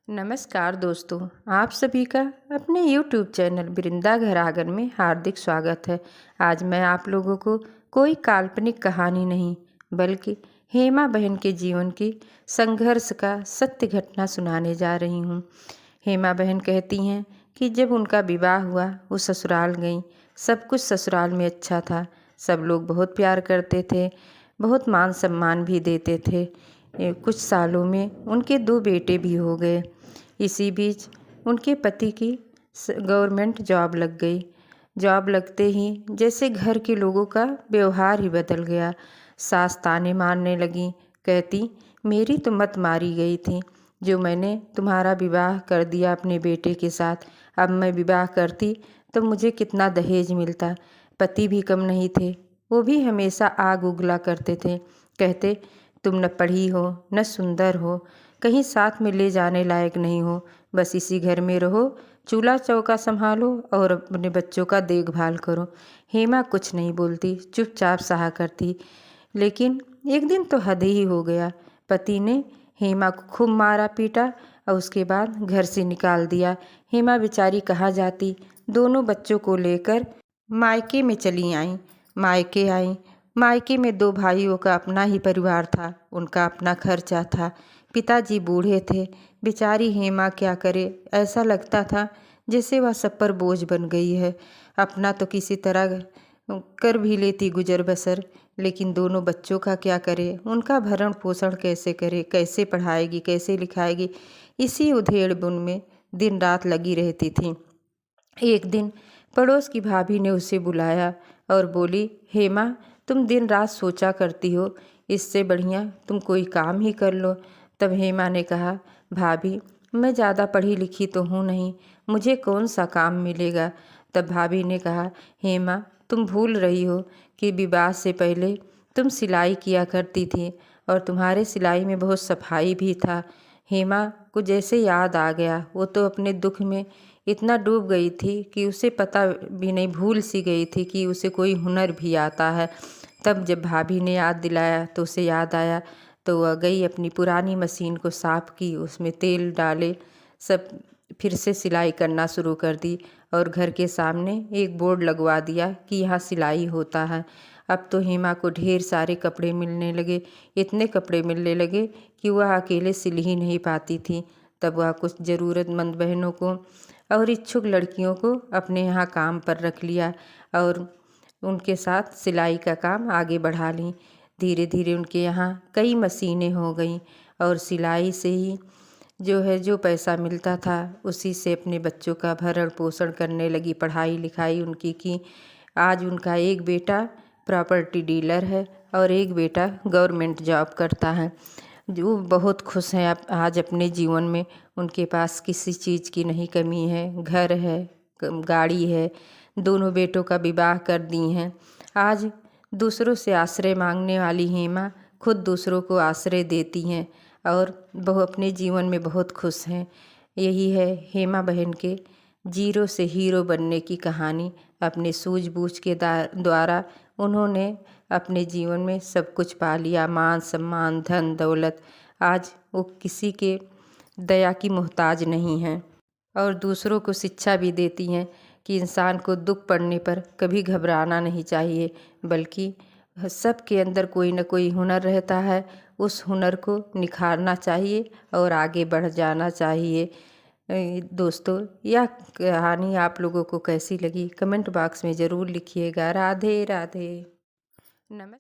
नमस्कार दोस्तों, आप सभी का अपने YouTube चैनल वृंदा घर आंगन में हार्दिक स्वागत है। आज मैं आप लोगों को कोई काल्पनिक कहानी नहीं बल्कि हेमा बहन के जीवन की संघर्ष का सत्य घटना सुनाने जा रही हूँ। हेमा बहन कहती हैं कि जब उनका विवाह हुआ वो ससुराल गईं। सब कुछ ससुराल में अच्छा था, सब लोग बहुत प्यार करते थे, बहुत मान सम्मान भी देते थे। कुछ सालों में उनके 2 बेटे भी हो गए। इसी बीच उनके पति की गवर्नमेंट जॉब लग गई। जॉब लगते ही जैसे घर के लोगों का व्यवहार ही बदल गया। सास ताने मारने लगी, कहती मेरी तो मत मारी गई थी जो मैंने तुम्हारा विवाह कर दिया अपने बेटे के साथ। अब मैं विवाह करती तो मुझे कितना दहेज मिलता। पति भी कम नहीं थे, वो भी हमेशा आग उगला करते थे। कहते तुम न पढ़ी हो न सुंदर हो, कहीं साथ में ले जाने लायक नहीं हो, बस इसी घर में रहो, चूल्हा चौका संभालो और अपने बच्चों का देखभाल करो। हेमा कुछ नहीं बोलती, चुपचाप सहा करती। लेकिन एक दिन तो हद ही हो गया। पति ने हेमा को खूब मारा पीटा और उसके बाद घर से निकाल दिया। हेमा बेचारी कहाँ जाती। दोनों बच्चों को लेकर मायके में चली आईं। मायके में 2 भाइयों का अपना ही परिवार था, उनका अपना खर्चा था। पिताजी बूढ़े थे। बेचारी हेमा क्या करे, ऐसा लगता था जैसे वह सब पर बोझ बन गई है। अपना तो किसी तरह कर भी लेती गुजर बसर, लेकिन दोनों बच्चों का क्या करे, उनका भरण पोषण कैसे करे, कैसे पढ़ाएगी, कैसे लिखाएगी, इसी उधेड़-बुन में दिन रात लगी रहती थी। एक दिन पड़ोस की भाभी ने उसे बुलाया और बोली, हेमा तुम दिन रात सोचा करती हो, इससे बढ़िया तुम कोई काम ही कर लो। तब हेमा ने कहा, भाभी मैं ज़्यादा पढ़ी लिखी तो हूँ नहीं, मुझे कौन सा काम मिलेगा। तब भाभी ने कहा, हेमा तुम भूल रही हो कि विवाह से पहले तुम सिलाई किया करती थी और तुम्हारे सिलाई में बहुत सफाई भी था। हेमा को जैसे याद आ गया, वो तो अपने दुख में इतना डूब गई थी कि उसे पता भी नहीं, भूल सी गई थी कि उसे कोई हुनर भी आता है। तब जब भाभी ने याद दिलाया तो उसे याद आया, तो वह गई अपनी पुरानी मशीन को साफ़ की, उसमें तेल डाले, सब फिर से सिलाई करना शुरू कर दी और घर के सामने एक बोर्ड लगवा दिया कि यहाँ सिलाई होता है। अब तो हेमा को ढेर सारे कपड़े मिलने लगे, इतने कपड़े मिलने लगे कि वह अकेले सिल ही नहीं पाती थी। तब वह कुछ ज़रूरतमंद बहनों को और इच्छुक लड़कियों को अपने यहाँ काम पर रख लिया और उनके साथ सिलाई का काम आगे बढ़ा ली। धीरे धीरे उनके यहाँ कई मशीनें हो गईं और सिलाई से ही जो पैसा मिलता था उसी से अपने बच्चों का भरण पोषण करने लगी, पढ़ाई लिखाई उनकी की। आज उनका एक बेटा प्रॉपर्टी डीलर है और एक बेटा गवर्नमेंट जॉब करता है। जो बहुत खुश हैं आज अपने जीवन में। उनके पास किसी चीज़ की नहीं कमी है, घर है, गाड़ी है, दोनों बेटों का विवाह कर दी हैं। आज दूसरों से आश्रय मांगने वाली हेमा खुद दूसरों को आश्रय देती हैं और वह अपने जीवन में बहुत खुश हैं। यही है हेमा बहन के जीरो से हीरो बनने की कहानी। अपने सूझबूझ के द्वारा उन्होंने अपने जीवन में सब कुछ पा लिया, मान सम्मान धन दौलत। आज वो किसी के दया की मोहताज नहीं हैं और दूसरों को शिक्षा भी देती हैं कि इंसान को दुख पड़ने पर कभी घबराना नहीं चाहिए, बल्कि सबके अंदर कोई न कोई हुनर रहता है, उस हुनर को निखारना चाहिए और आगे बढ़ जाना चाहिए। दोस्तों यह कहानी आप लोगों को कैसी लगी कमेंट बॉक्स में ज़रूर लिखिएगा। राधे राधे। नमस्कार।